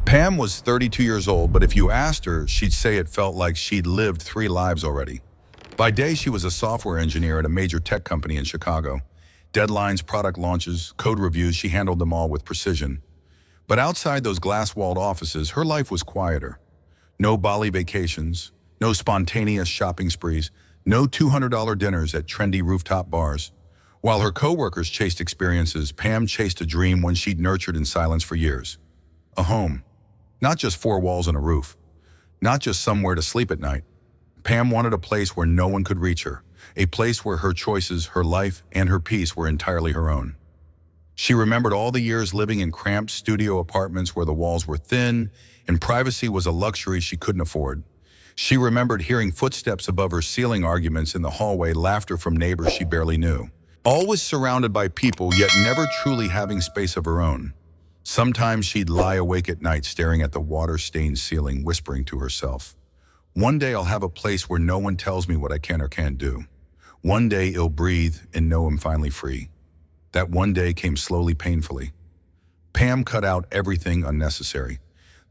Pam was 32 years old, but if you asked her, she'd say it felt like she'd lived 3 lives already. By day, she was a software engineer at a major tech company in Chicago. Deadlines, product launches, code reviews, she handled them all with precision. But outside those glass-walled offices, her life was quieter. No Bali vacations, no spontaneous shopping sprees, no $200 dinners at trendy rooftop bars. While her coworkers chased experiences, Pam chased a dream one she'd nurtured in silence for years. A home. Not just 4 walls and a roof. Not just somewhere to sleep at night. Pam wanted a place where no one could reach her. A place where her choices, her life, and her peace were entirely her own. She remembered all the years living in cramped studio apartments where the walls were thin and privacy was a luxury she couldn't afford. She remembered hearing footsteps above her ceiling, arguments in the hallway, laughter from neighbors she barely knew. Always surrounded by people, yet never truly having space of her own. Sometimes she'd lie awake at night staring at the water-stained ceiling, whispering to herself, "One day I'll have a place where no one tells me what I can or can't do. One day I'll breathe and know I'm finally free." That one day came slowly, painfully. Pam cut out everything unnecessary.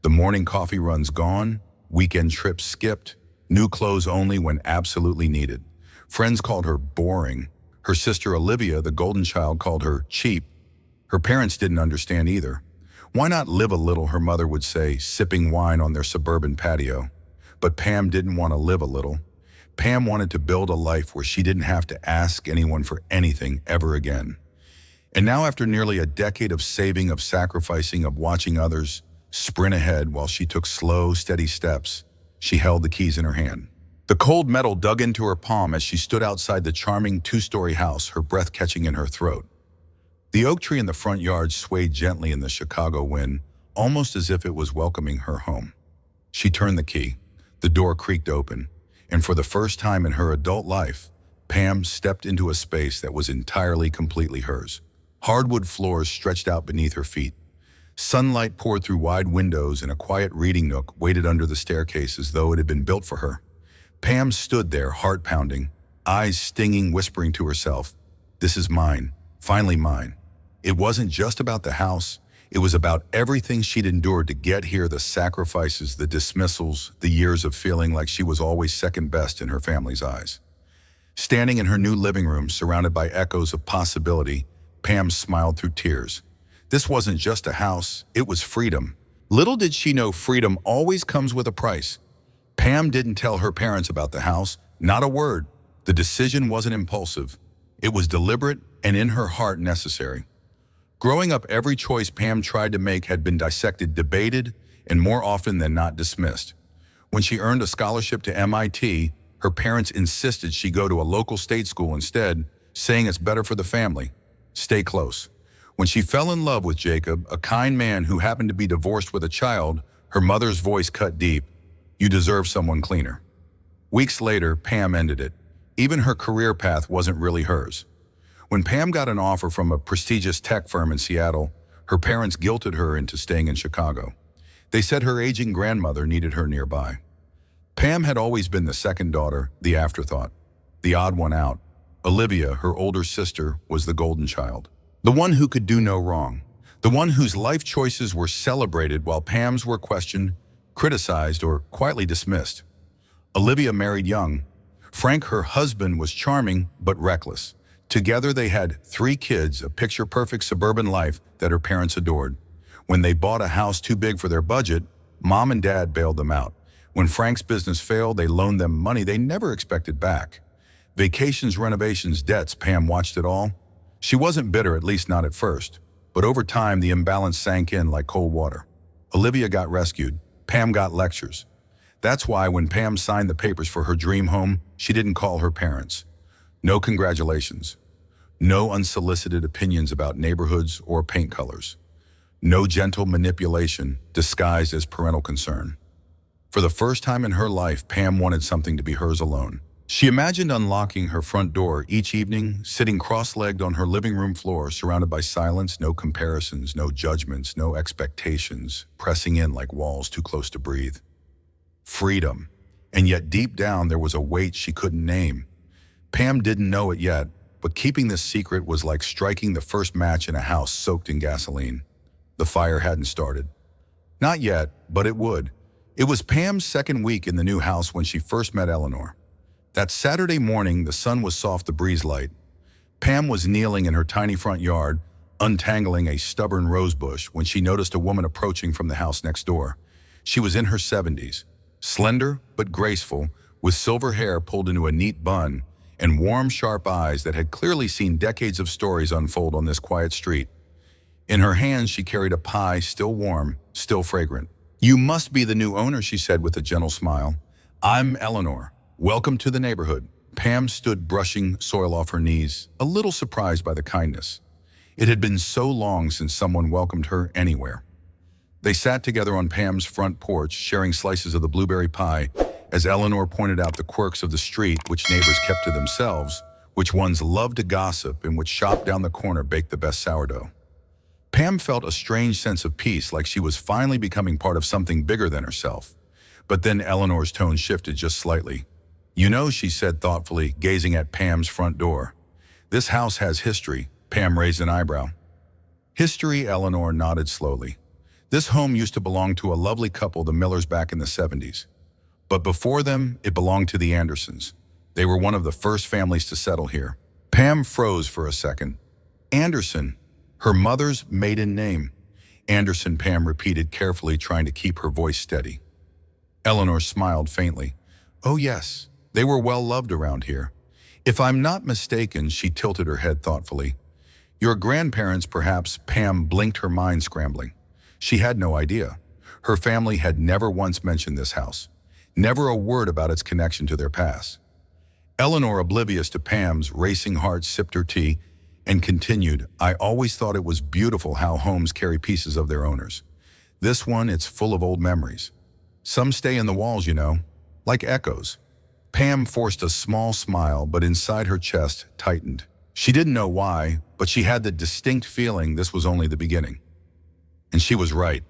The morning coffee runs gone, weekend trips skipped, new clothes only when absolutely needed. Friends called her boring. Her sister Olivia, the golden child, called her cheap. Her parents didn't understand either. Why not live a little, her mother would say, sipping wine on their suburban patio. But Pam didn't want to live a little. Pam wanted to build a life where she didn't have to ask anyone for anything ever again. And now, after nearly a decade of saving, of sacrificing, of watching others sprint ahead while she took slow, steady steps, she held the keys in her hand. The cold metal dug into her palm as she stood outside the charming 2-story house, her breath catching in her throat. The oak tree in the front yard swayed gently in the Chicago wind, almost as if it was welcoming her home. She turned the key. The door creaked open, and for the first time in her adult life, Pam stepped into a space that was entirely, completely hers. Hardwood floors stretched out beneath her feet. Sunlight poured through wide windows, and a quiet reading nook waited under the staircase as though it had been built for her. Pam stood there, heart pounding, eyes stinging, whispering to herself, "This is mine, finally mine." It wasn't just about the house. It was about everything she'd endured to get here, the sacrifices, the dismissals, the years of feeling like she was always second best in her family's eyes. Standing in her new living room, surrounded by echoes of possibility, Pam smiled through tears. This wasn't just a house, it was freedom. Little did she know freedom always comes with a price. Pam didn't tell her parents about the house, not a word. The decision wasn't impulsive. It was deliberate and in her heart necessary. Growing up, every choice Pam tried to make had been dissected, debated, and more often than not dismissed. When she earned a scholarship to MIT, her parents insisted she go to a local state school instead, saying it's better for the family. Stay close. When she fell in love with Jacob, a kind man who happened to be divorced with a child, her mother's voice cut deep. "You deserve someone cleaner." Weeks later, Pam ended it. Even her career path wasn't really hers. When Pam got an offer from a prestigious tech firm in Seattle, her parents guilted her into staying in Chicago. They said her aging grandmother needed her nearby. Pam had always been the second daughter, the afterthought, the odd one out. Olivia, her older sister, was the golden child. The one who could do no wrong. The one whose life choices were celebrated while Pam's were questioned, criticized, or quietly dismissed. Olivia married young. Frank, her husband, was charming but reckless. Together they had 3 kids, a picture-perfect suburban life that her parents adored. When they bought a house too big for their budget, Mom and Dad bailed them out. When Frank's business failed, they loaned them money they never expected back. Vacations, renovations, debts, Pam watched it all. She wasn't bitter, at least not at first. But over time, the imbalance sank in like cold water. Olivia got rescued. Pam got lectures. That's why when Pam signed the papers for her dream home, she didn't call her parents. No congratulations. No unsolicited opinions about neighborhoods or paint colors. No gentle manipulation disguised as parental concern. For the first time in her life, Pam wanted something to be hers alone. She imagined unlocking her front door each evening, sitting cross-legged on her living room floor, surrounded by silence, no comparisons, no judgments, no expectations, pressing in like walls too close to breathe. Freedom. And yet deep down there was a weight she couldn't name. Pam didn't know it yet, but keeping this secret was like striking the first match in a house soaked in gasoline. The fire hadn't started. Not yet, but it would. It was Pam's second week in the new house when she first met Eleanor. That Saturday morning, the sun was soft, the breeze light. Pam was kneeling in her tiny front yard, untangling a stubborn rose bush when she noticed a woman approaching from the house next door. She was in her 70s, slender but graceful, with silver hair pulled into a neat bun and warm, sharp eyes that had clearly seen decades of stories unfold on this quiet street. In her hands, she carried a pie, still warm, still fragrant. "You must be the new owner," she said with a gentle smile. "I'm Eleanor. Welcome to the neighborhood." Pam stood brushing soil off her knees, a little surprised by the kindness. It had been so long since someone welcomed her anywhere. They sat together on Pam's front porch, sharing slices of the blueberry pie, as Eleanor pointed out the quirks of the street which neighbors kept to themselves, which ones loved to gossip, and which shop down the corner baked the best sourdough. Pam felt a strange sense of peace, like she was finally becoming part of something bigger than herself. But then Eleanor's tone shifted just slightly. "You know," she said thoughtfully, gazing at Pam's front door. "This house has history." Pam raised an eyebrow. "History?" Eleanor nodded slowly. "This home used to belong to a lovely couple, the Millers, back in the 70s. But before them, it belonged to the Andersons. They were one of the first families to settle here." Pam froze for a second. "Anderson, her mother's maiden name." "Anderson," Pam repeated carefully, trying to keep her voice steady. Eleanor smiled faintly. "Oh yes, they were well loved around here. If I'm not mistaken," she tilted her head thoughtfully. "Your grandparents, perhaps." Pam blinked, her mind scrambling. She had no idea. Her family had never once mentioned this house. Never a word about its connection to their past. Eleanor, oblivious to Pam's racing heart, sipped her tea and continued, "I always thought it was beautiful how homes carry pieces of their owners. This one, it's full of old memories. Some stay in the walls, you know, like echoes." Pam forced a small smile, but inside her chest tightened. She didn't know why, but she had the distinct feeling this was only the beginning. And she was right.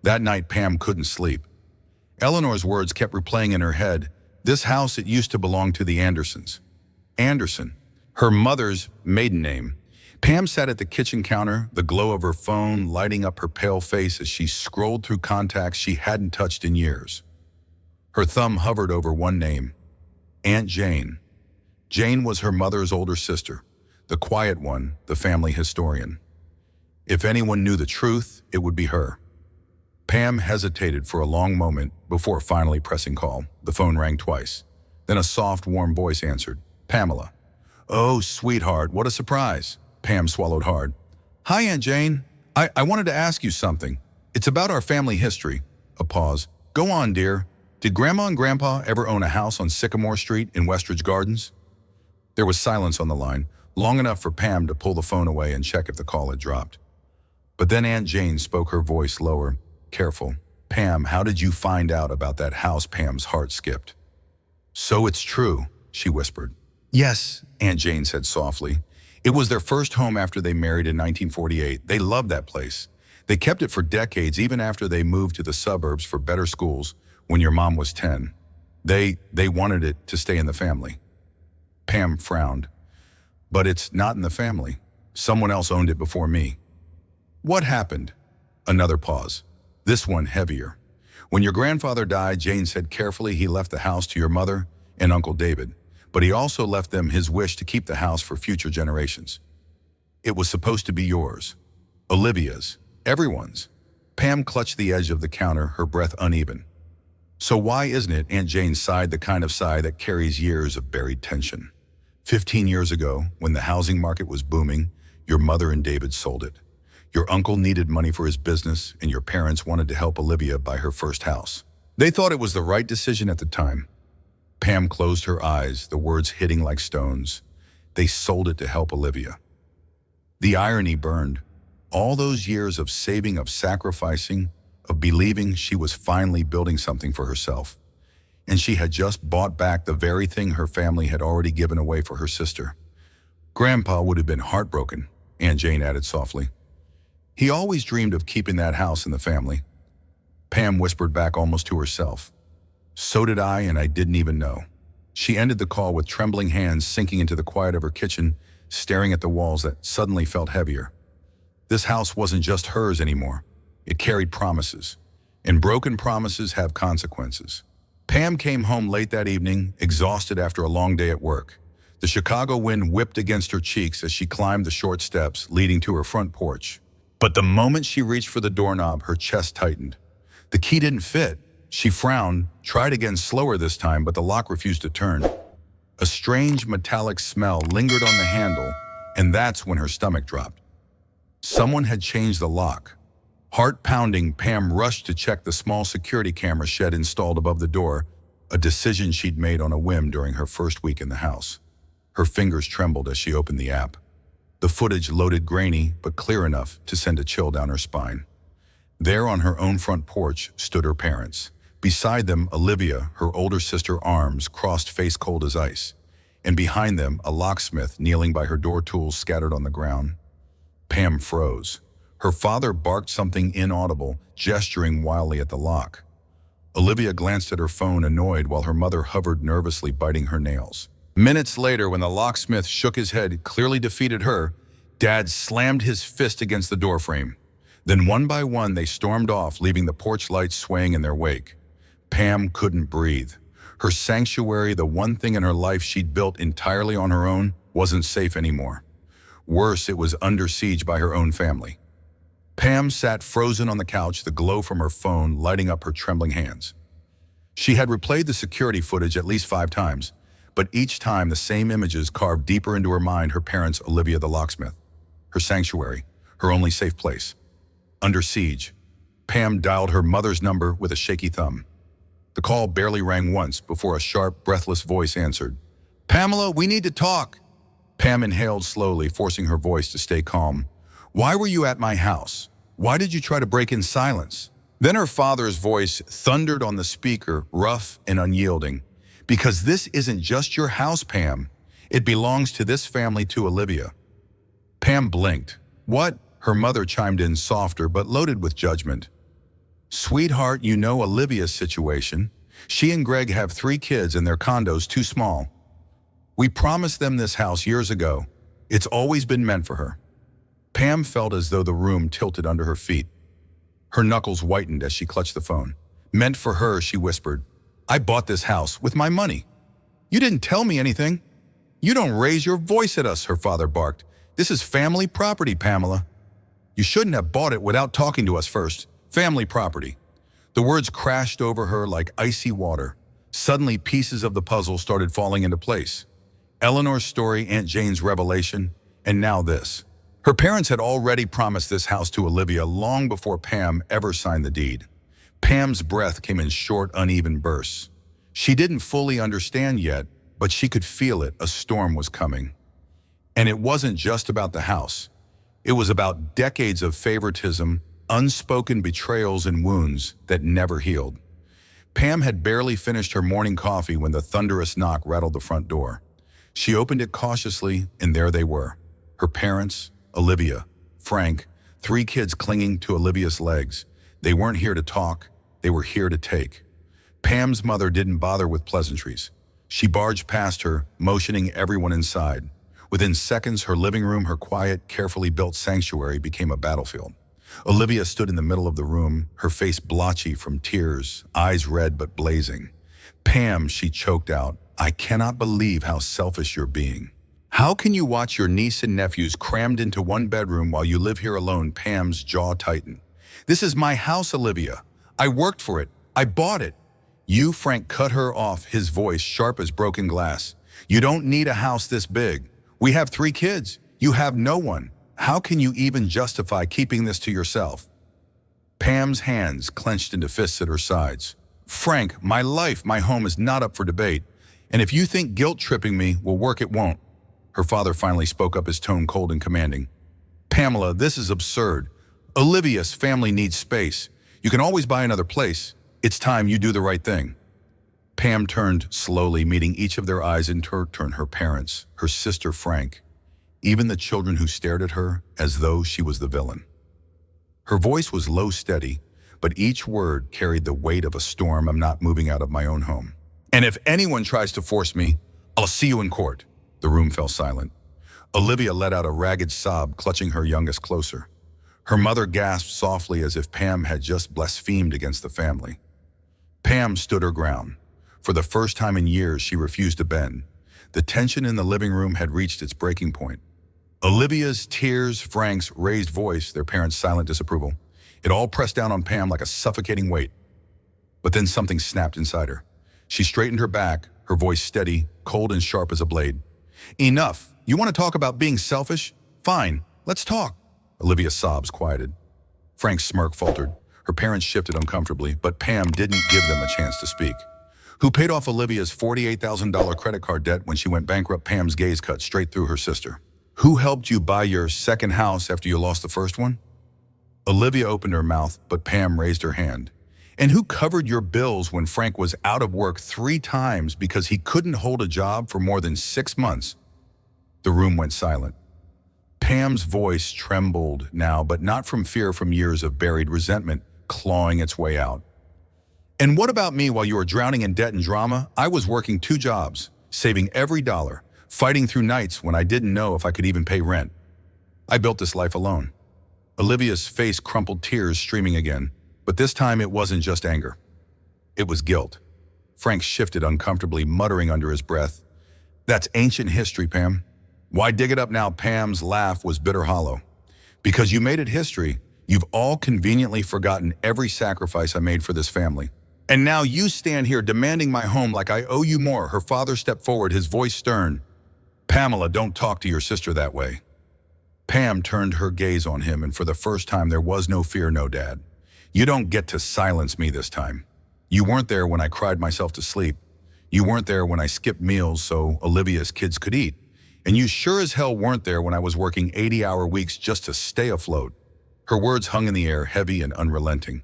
That night, Pam couldn't sleep. Eleanor's words kept replaying in her head. This house, it used to belong to the Andersons. Anderson, her mother's maiden name. Pam sat at the kitchen counter, the glow of her phone lighting up her pale face as she scrolled through contacts she hadn't touched in years. Her thumb hovered over one name, Aunt Jane. Jane was her mother's older sister, the quiet one, the family historian. If anyone knew the truth, it would be her. Pam hesitated for a long moment before finally pressing call. The phone rang twice. Then a soft, warm voice answered. "Pamela." "Oh, sweetheart, what a surprise." Pam swallowed hard. "Hi, Aunt Jane. I wanted to ask you something. It's about our family history." A pause. "Go on, dear. Did Grandma and Grandpa ever own a house on Sycamore Street in Westridge Gardens?" There was silence on the line, long enough for Pam to pull the phone away and check if the call had dropped. But then Aunt Jane spoke, her voice lower, careful. "Pam, how did you find out about that house?" Pam's heart skipped. "So it's true," she whispered. "Yes," Aunt Jane said softly. "It was their first home after they married in 1948. They loved that place. They kept it for decades, even after they moved to the suburbs for better schools when your mom was 10. They wanted it to stay in the family." Pam frowned. "But it's not in the family. Someone else owned it before me." "What happened?" Another pause. This one heavier. "When your grandfather died," Jane said carefully, "he left the house to your mother and Uncle David. But he also left them his wish to keep the house for future generations. It was supposed to be yours. Olivia's. Everyone's." Pam clutched the edge of the counter, her breath uneven. "So why isn't it?" Aunt Jane sighed, the kind of sigh that carries years of buried tension. 15 years ago, when the housing market was booming, your mother and David sold it. Your uncle needed money for his business, and your parents wanted to help Olivia buy her first house. They thought it was the right decision at the time." Pam closed her eyes, the words hitting like stones. They sold it to help Olivia. The irony burned. All those years of saving, of sacrificing, of believing she was finally building something for herself. And she had just bought back the very thing her family had already given away for her sister. "Grandpa would have been heartbroken," Aunt Jane added softly. "He always dreamed of keeping that house in the family." Pam whispered back almost to herself. "So did I, and I didn't even know." She ended the call with trembling hands sinking into the quiet of her kitchen, staring at the walls that suddenly felt heavier. This house wasn't just hers anymore. It carried promises. and broken promises have consequences. Pam came home late that evening, exhausted after a long day at work. The Chicago wind whipped against her cheeks as she climbed the short steps leading to her front porch. But the moment she reached for the doorknob, her chest tightened. The key didn't fit. She frowned, tried again slower this time, but the lock refused to turn. A strange metallic smell lingered on the handle, and that's when her stomach dropped. Someone had changed the lock. Heart pounding, Pam rushed to check the small security camera shed installed above the door, a decision she'd made on a whim during her first week in the house. Her fingers trembled as she opened the app. The footage loaded grainy, but clear enough to send a chill down her spine. There on her own front porch stood her parents. Beside them, Olivia, her older sister, arms crossed, face cold as ice. And behind them, a locksmith kneeling by her door tools scattered on the ground. Pam froze. Her father barked something inaudible, gesturing wildly at the lock. Olivia glanced at her phone, annoyed, while her mother hovered nervously, biting her nails. Minutes later, when the locksmith shook his head, clearly defeated her, Dad slammed his fist against the doorframe. Then one by one, they stormed off, leaving the porch lights swaying in their wake. Pam couldn't breathe. Her sanctuary, the one thing in her life she'd built entirely on her own, wasn't safe anymore. Worse, it was under siege by her own family. Pam sat frozen on the couch, the glow from her phone lighting up her trembling hands. She had replayed the security footage at least 5 times, but each time the same images carved deeper into her mind: her parents, Olivia the locksmith, her sanctuary, her only safe place. Under siege. Pam dialed her mother's number with a shaky thumb. The call barely rang once before a sharp, breathless voice answered. "Pamela, we need to talk." Pam inhaled slowly, forcing her voice to stay calm. "Why were you at my house? Why did you try to break in silence?" Then her father's voice thundered on the speaker, rough and unyielding. "Because this isn't just your house, Pam. It belongs to this family, to Olivia." Pam blinked. "What?" Her mother chimed in, softer but loaded with judgment. "Sweetheart, you know Olivia's situation. She and Greg have 3 kids and their condo's too small. We promised them this house years ago. It's always been meant for her." Pam felt as though the room tilted under her feet. Her knuckles whitened as she clutched the phone. "Meant for her," she whispered. "I bought this house with my money." "You didn't tell me anything." "You don't raise your voice at us," her father barked. "This is family property, Pamela. You shouldn't have bought it without talking to us first. Family property." The words crashed over her like icy water. Suddenly, pieces of the puzzle started falling into place. Eleanor's story, Aunt Jane's revelation, and now this. Her parents had already promised this house to Olivia long before Pam ever signed the deed. Pam's breath came in short, uneven bursts. She didn't fully understand yet, but she could feel it. A storm was coming. And it wasn't just about the house. It was about decades of favoritism, unspoken betrayals, and wounds that never healed. Pam had barely finished her morning coffee when the thunderous knock rattled the front door. She opened it cautiously, and there they were. Her parents, Olivia, Frank, 3 kids clinging to Olivia's legs. They weren't here to talk, they were here to take. Pam's mother didn't bother with pleasantries. She barged past her, motioning everyone inside. Within seconds, her living room, her quiet, carefully built sanctuary, became a battlefield. Olivia stood in the middle of the room, her face blotchy from tears, eyes red but blazing. "Pam," she choked out, "I cannot believe how selfish you're being. How can you watch your niece and nephews crammed into one bedroom while you live here alone?" Pam's jaw tightened. "This is my house, Olivia. I worked for it. I bought it." "You," Frank cut her off, his voice sharp as broken glass. "You don't need a house this big. We have 3 kids. You have no one. How can you even justify keeping this to yourself?" Pam's hands clenched into fists at her sides. "Frank, my life, my home is not up for debate. And if you think guilt-tripping me will work, it won't." Her father finally spoke up, his tone cold and commanding. "Pamela, this is absurd. Olivia's family needs space. You can always buy another place. It's time you do the right thing." Pam turned slowly, meeting each of their eyes in turn, her parents, her sister Frank, even the children who stared at her as though she was the villain. Her voice was low, steady, but each word carried the weight of a storm. "I'm not moving out of my own home. And if anyone tries to force me, I'll see you in court." The room fell silent. Olivia let out a ragged sob, clutching her youngest closer. Her mother gasped softly as if Pam had just blasphemed against the family. Pam stood her ground. For the first time in years, she refused to bend. The tension in the living room had reached its breaking point. Olivia's tears, Frank's raised voice, their parents' silent disapproval. It all pressed down on Pam like a suffocating weight. But then something snapped inside her. She straightened her back, her voice steady, cold and sharp as a blade. Enough. You want to talk about being selfish? Fine, let's talk. Olivia's sobs quieted. Frank's smirk faltered. Her parents shifted uncomfortably, but Pam didn't give them a chance to speak. Who paid off Olivia's $48,000 credit card debt when she went bankrupt? Pam's gaze cut straight through her sister. Who helped you buy your second house after you lost the first one? Olivia opened her mouth, but Pam raised her hand. And who covered your bills when Frank was out of work 3 times because he couldn't hold a job for more than 6 months? The room went silent. Pam's voice trembled now, but not from fear, from years of buried resentment clawing its way out. And what about me? While you were drowning in debt and drama, I was working 2 jobs, saving every dollar, fighting through nights when I didn't know if I could even pay rent. I built this life alone. Olivia's face crumpled, tears streaming again, but this time it wasn't just anger. It was guilt. Frank shifted uncomfortably, muttering under his breath, "That's ancient history, Pam. Why dig it up now?" Pam's laugh was bitter hollow. "Because you made it history. You've all conveniently forgotten every sacrifice I made for this family. And now you stand here demanding my home like I owe you more." Her father stepped forward, his voice stern. "Pamela, don't talk to your sister that way." Pam turned her gaze on him, and for the first time there was no fear, no dad. "You don't get to silence me this time. You weren't there when I cried myself to sleep. You weren't there when I skipped meals so Olivia's kids could eat. And you sure as hell weren't there when I was working 80-hour weeks just to stay afloat." Her words hung in the air, heavy and unrelenting.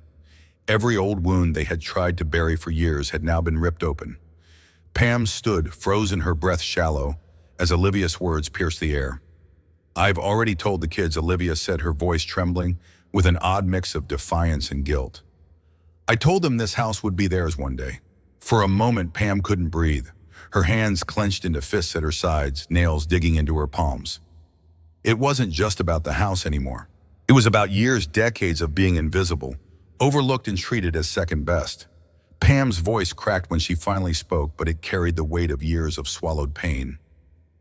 Every old wound they had tried to bury for years had now been ripped open. Pam stood, frozen, her breath shallow, as Olivia's words pierced the air. "I've already told the kids," Olivia said, her voice trembling with an odd mix of defiance and guilt. "I told them this house would be theirs one day." For a moment, Pam couldn't breathe. Her hands clenched into fists at her sides, nails digging into her palms. It wasn't just about the house anymore. It was about years, decades of being invisible, overlooked and treated as second best. Pam's voice cracked when she finally spoke, but it carried the weight of years of swallowed pain.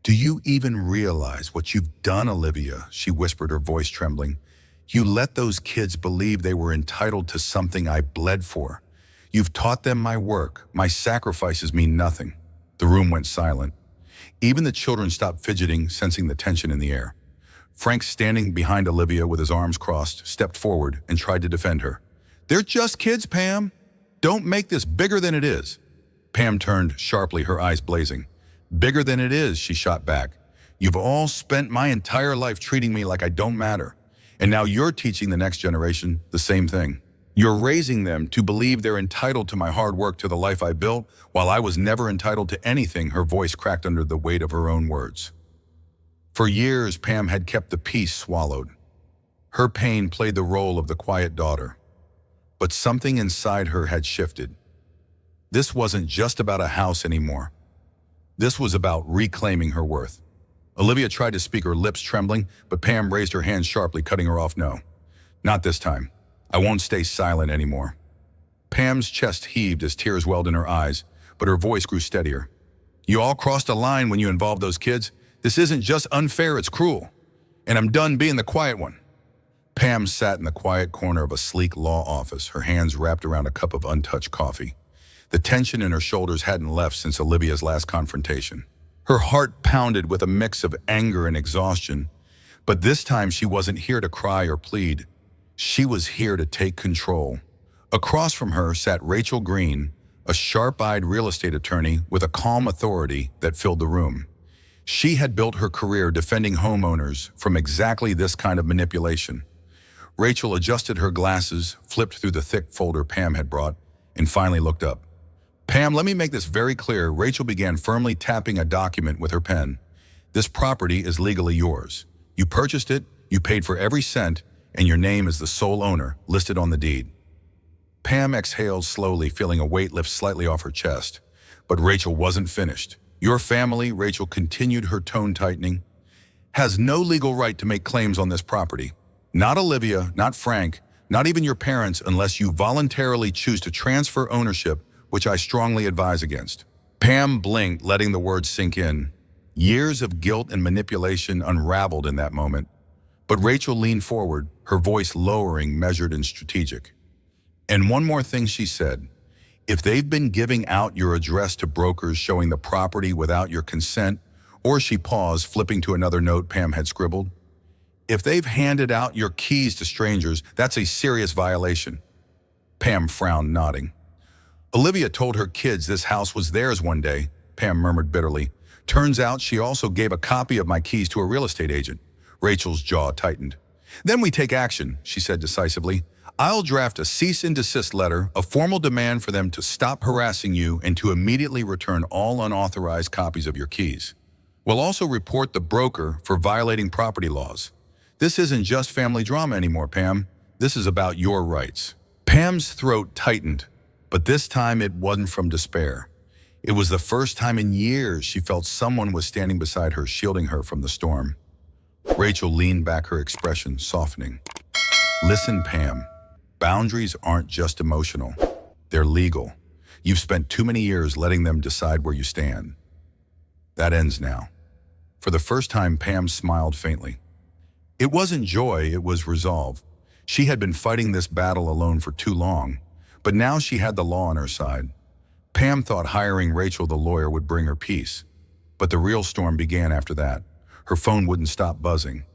"Do you even realize what you've done, Olivia?" she whispered, her voice trembling. "You let those kids believe they were entitled to something I bled for. You've taught them my work, my sacrifices mean nothing." The room went silent. Even the children stopped fidgeting, sensing the tension in the air. Frank, standing behind Olivia with his arms crossed, stepped forward and tried to defend her. "They're just kids, Pam. Don't make this bigger than it is." Pam turned sharply, her eyes blazing. "Bigger than it is," she shot back. "You've all spent my entire life treating me like I don't matter. And now you're teaching the next generation the same thing. You're raising them to believe they're entitled to my hard work, to the life I built, while I was never entitled to anything." Her voice cracked under the weight of her own words. For years, Pam had kept the peace swallowed. Her pain played the role of the quiet daughter. But something inside her had shifted. This wasn't just about a house anymore. This was about reclaiming her worth. Olivia tried to speak, her lips trembling, but Pam raised her hand sharply, cutting her off. "No, not this time. I won't stay silent anymore." Pam's chest heaved as tears welled in her eyes, but her voice grew steadier. "You all crossed a line when you involved those kids. This isn't just unfair, it's cruel. And I'm done being the quiet one." Pam sat in the quiet corner of a sleek law office, her hands wrapped around a cup of untouched coffee. The tension in her shoulders hadn't left since Olivia's last confrontation. Her heart pounded with a mix of anger and exhaustion, but this time she wasn't here to cry or plead. She was here to take control. Across from her sat Rachel Green, a sharp-eyed real estate attorney with a calm authority that filled the room. She had built her career defending homeowners from exactly this kind of manipulation. Rachel adjusted her glasses, flipped through the thick folder Pam had brought, and finally looked up. "Pam, let me make this very clear." Rachel began, firmly tapping a document with her pen. "This property is legally yours. You purchased it, you paid for every cent, and your name is the sole owner, listed on the deed." Pam exhaled slowly, feeling a weight lift slightly off her chest. But Rachel wasn't finished. "Your family," Rachel continued, her tone tightening, "has no legal right to make claims on this property. Not Olivia, not Frank, not even your parents unless you voluntarily choose to transfer ownership, which I strongly advise against. Pam blinked, letting the words sink in. Years of guilt and manipulation unraveled in that moment. But Rachel leaned forward, her voice lowering, measured, and strategic. And one more thing she said. If they've been giving out your address to brokers showing the property without your consent, or she paused, flipping to another note Pam had scribbled, if they've handed out your keys to strangers, that's a serious violation. Pam frowned, nodding. Olivia told her kids this house was theirs one day, Pam murmured bitterly. Turns out she also gave a copy of my keys to a real estate agent. Rachel's jaw tightened. Then we take action, she said decisively. I'll draft a cease and desist letter, a formal demand for them to stop harassing you and to immediately return all unauthorized copies of your keys. We'll also report the broker for violating property laws. This isn't just family drama anymore, Pam. This is about your rights. Pam's throat tightened, but this time it wasn't from despair. It was the first time in years she felt someone was standing beside her, shielding her from the storm. Rachel leaned back, her expression softening. Listen, Pam. Boundaries aren't just emotional. They're legal. You've spent too many years letting them decide where you stand. That ends now. For the first time, Pam smiled faintly. It wasn't joy, it was resolve. She had been fighting this battle alone for too long, but now she had the law on her side. Pam thought hiring Rachel the lawyer would bring her peace, but the real storm began after that. Her phone wouldn't stop buzzing.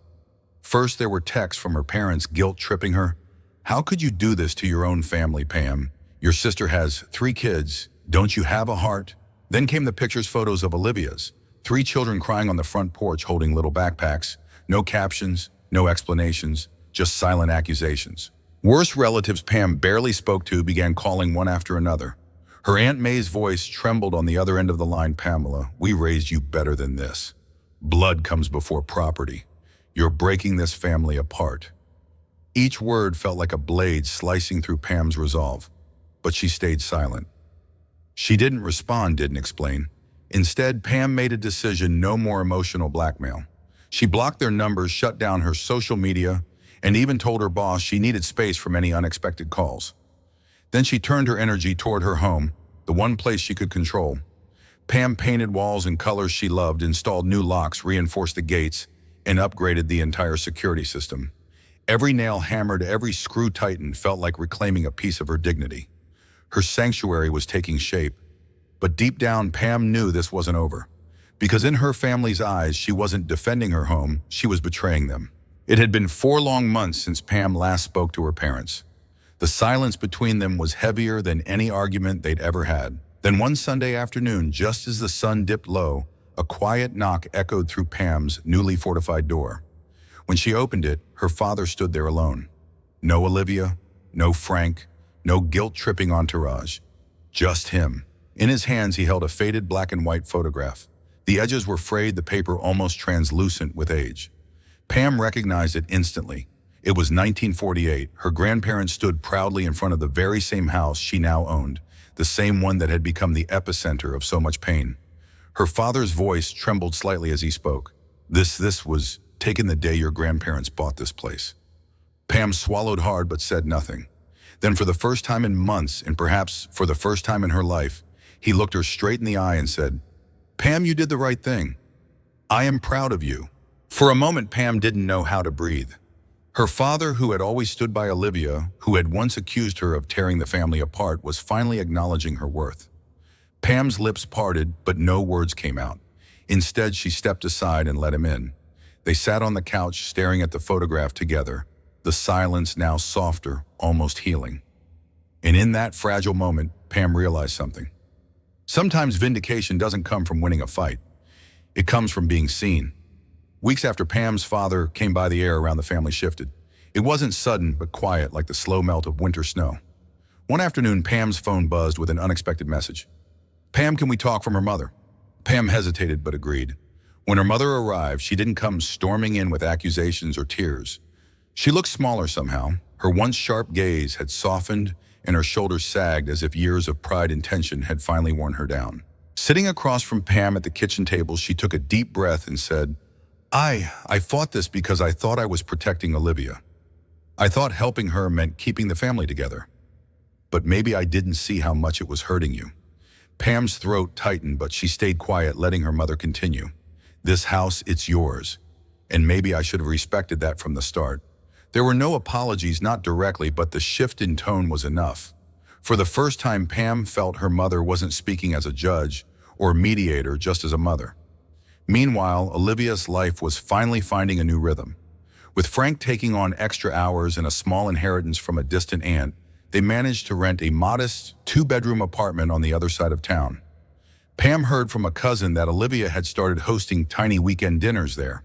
First, there were texts from her parents guilt-tripping her. How could you do this to your own family, Pam? Your sister has 3 kids. Don't you have a heart? Then came the photos of Olivia's. 3 children crying on the front porch holding little backpacks. No captions, no explanations, just silent accusations. Worse relatives Pam barely spoke to began calling one after another. Her Aunt May's voice trembled on the other end of the line. Pamela, we raised you better than this. Blood comes before property. You're breaking this family apart. Each word felt like a blade slicing through Pam's resolve, but she stayed silent. She didn't respond, didn't explain. Instead, Pam made a decision: no more emotional blackmail. She blocked their numbers, shut down her social media, and even told her boss she needed space from any unexpected calls. Then she turned her energy toward her home, the one place she could control. Pam painted walls in colors she loved, installed new locks, reinforced the gates, and upgraded the entire security system. Every nail hammered, every screw tightened felt like reclaiming a piece of her dignity. Her sanctuary was taking shape. But deep down, Pam knew this wasn't over. Because in her family's eyes, she wasn't defending her home, she was betraying them. It had been 4 long months since Pam last spoke to her parents. The silence between them was heavier than any argument they'd ever had. Then one Sunday afternoon, just as the sun dipped low, a quiet knock echoed through Pam's newly fortified door. When she opened it, her father stood there alone. No Olivia, no Frank, no guilt-tripping entourage. Just him. In his hands, he held a faded black and white photograph. The edges were frayed, the paper almost translucent with age. Pam recognized it instantly. It was 1948. Her grandparents stood proudly in front of the very same house she now owned, the same one that had become the epicenter of so much pain. Her father's voice trembled slightly as he spoke. This was taken the day your grandparents bought this place. Pam swallowed hard but said nothing. Then for the first time in months, and perhaps for the first time in her life, he looked her straight in the eye and said, Pam, you did the right thing. I am proud of you. For a moment, Pam didn't know how to breathe. Her father, who had always stood by Olivia, who had once accused her of tearing the family apart, was finally acknowledging her worth. Pam's lips parted, but no words came out. Instead, she stepped aside and let him in. They sat on the couch, staring at the photograph together, the silence now softer, almost healing. And in that fragile moment, Pam realized something. Sometimes vindication doesn't come from winning a fight. It comes from being seen. Weeks after Pam's father came by, the air around the family shifted. It wasn't sudden, but quiet, like the slow melt of winter snow. One afternoon, Pam's phone buzzed with an unexpected message. Pam, can we talk? From her mother. Pam hesitated but agreed. When her mother arrived, she didn't come storming in with accusations or tears. She looked smaller somehow. Her once sharp gaze had softened and her shoulders sagged as if years of pride and tension had finally worn her down. Sitting across from Pam at the kitchen table, she took a deep breath and said, I fought this because I thought I was protecting Olivia. I thought helping her meant keeping the family together. But maybe I didn't see how much it was hurting you. Pam's throat tightened, but she stayed quiet, letting her mother continue. This house, it's yours. And maybe I should have respected that from the start. There were no apologies, not directly, but the shift in tone was enough. For the first time, Pam felt her mother wasn't speaking as a judge or mediator, just as a mother. Meanwhile, Olivia's life was finally finding a new rhythm. With Frank taking on extra hours and a small inheritance from a distant aunt, they managed to rent a modest two-bedroom apartment on the other side of town. Pam heard from a cousin that Olivia had started hosting tiny weekend dinners there.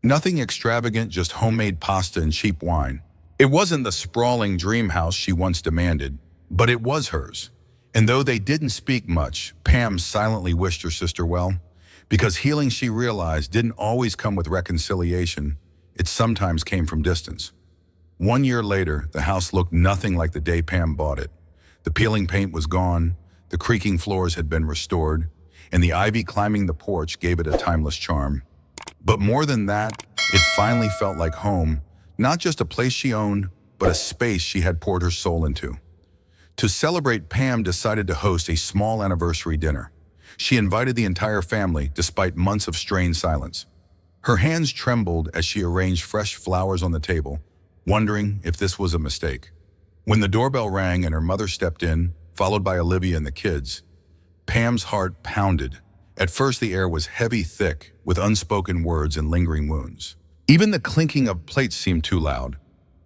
Nothing extravagant, just homemade pasta and cheap wine. It wasn't the sprawling dream house she once demanded, but it was hers. And though they didn't speak much, Pam silently wished her sister well, because healing, she realized, didn't always come with reconciliation. It sometimes came from distance. 1 year later, the house looked nothing like the day Pam bought it. The peeling paint was gone, the creaking floors had been restored, and the ivy climbing the porch gave it a timeless charm. But more than that, it finally felt like home, not just a place she owned, but a space she had poured her soul into. To celebrate, Pam decided to host a small anniversary dinner. She invited the entire family, despite months of strained silence. Her hands trembled as she arranged fresh flowers on the table, wondering if this was a mistake. When the doorbell rang and her mother stepped in, followed by Olivia and the kids, Pam's heart pounded. At first, the air was heavy, thick, with unspoken words and lingering wounds. Even the clinking of plates seemed too loud.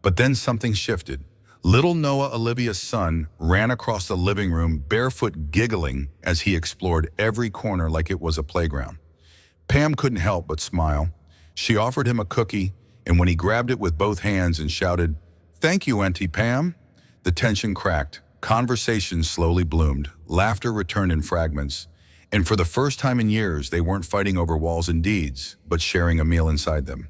But then something shifted. Little Noah, Olivia's son, ran across the living room, barefoot, giggling as he explored every corner like it was a playground. Pam couldn't help but smile. She offered him a cookie, and when he grabbed it with both hands and shouted, "Thank you, Auntie Pam," the tension cracked. Conversation slowly bloomed. Laughter returned in fragments. And for the first time in years, they weren't fighting over walls and deeds, but sharing a meal inside them.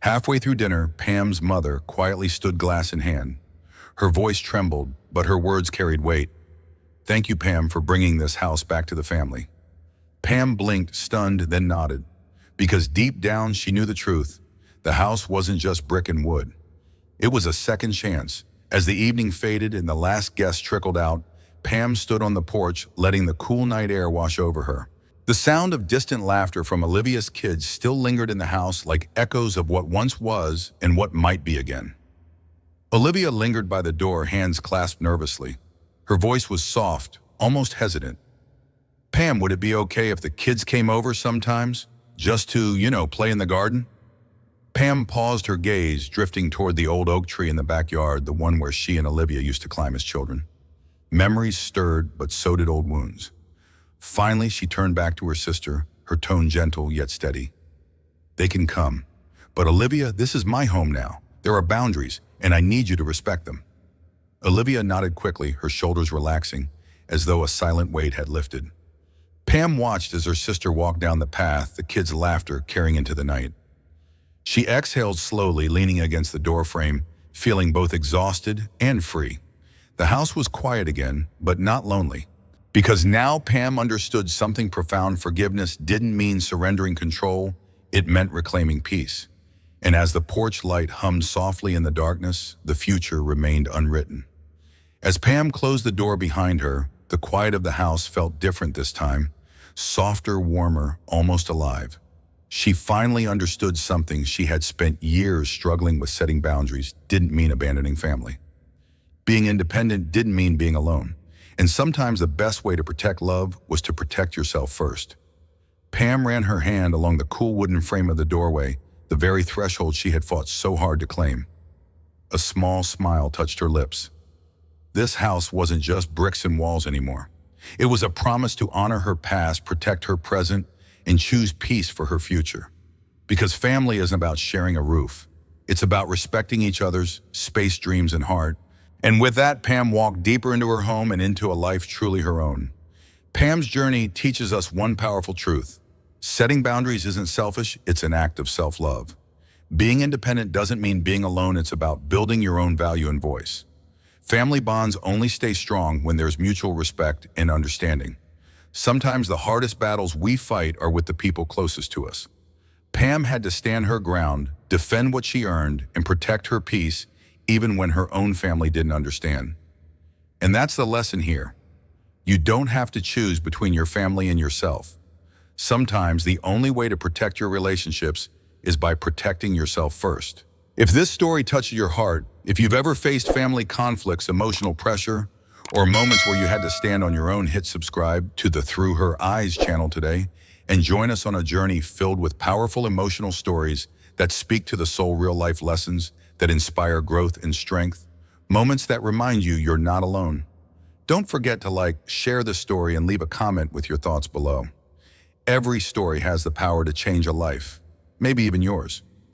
Halfway through dinner, Pam's mother quietly stood, glass in hand. Her voice trembled, but her words carried weight. "Thank you, Pam, for bringing this house back to the family." Pam blinked, stunned, then nodded. Because deep down, she knew the truth. The house wasn't just brick and wood. It was a second chance. As the evening faded and the last guest trickled out, Pam stood on the porch, letting the cool night air wash over her. The sound of distant laughter from Olivia's kids still lingered in the house like echoes of what once was and what might be again. Olivia lingered by the door, hands clasped nervously. Her voice was soft, almost hesitant. "Pam, would it be okay if the kids came over sometimes? Just to, play in the garden?" Pam paused, her gaze drifting toward the old oak tree in the backyard, the one where she and Olivia used to climb as children. Memories stirred, but so did old wounds. Finally, she turned back to her sister, her tone gentle yet steady. "They can come. But Olivia, this is my home now. There are boundaries, and I need you to respect them." Olivia nodded quickly, her shoulders relaxing, as though a silent weight had lifted. Pam watched as her sister walked down the path, the kids' laughter carrying into the night. She exhaled slowly, leaning against the doorframe, feeling both exhausted and free. The house was quiet again, but not lonely. Because now Pam understood something profound. Forgiveness didn't mean surrendering control, it meant reclaiming peace. And as the porch light hummed softly in the darkness, the future remained unwritten. As Pam closed the door behind her, the quiet of the house felt different this time, softer, warmer, almost alive. She finally understood something she had spent years struggling with. Setting boundaries didn't mean abandoning family. Being independent didn't mean being alone. And sometimes the best way to protect love was to protect yourself first. Pam ran her hand along the cool wooden frame of the doorway, the very threshold she had fought so hard to claim. A small smile touched her lips. This house wasn't just bricks and walls anymore. It was a promise to honor her past, protect her present, and choose peace for her future. Because family isn't about sharing a roof. It's about respecting each other's space, dreams, and heart. And with that, Pam walked deeper into her home and into a life truly her own. Pam's journey teaches us one powerful truth. Setting boundaries isn't selfish, it's an act of self-love. Being independent doesn't mean being alone, it's about building your own value and voice. Family bonds only stay strong when there's mutual respect and understanding. Sometimes the hardest battles we fight are with the people closest to us. Pam had to stand her ground, defend what she earned, and protect her peace, even when her own family didn't understand. And that's the lesson here. You don't have to choose between your family and yourself. Sometimes the only way to protect your relationships is by protecting yourself first. If this story touched your heart, if you've ever faced family conflicts, emotional pressure, or moments where you had to stand on your own, hit subscribe to the Through Her Eyes channel today and join us on a journey filled with powerful emotional stories that speak to the soul, real-life lessons that inspire growth and strength, moments that remind you you're not alone. Don't forget to like, share the story, and leave a comment with your thoughts below. Every story has the power to change a life, maybe even yours.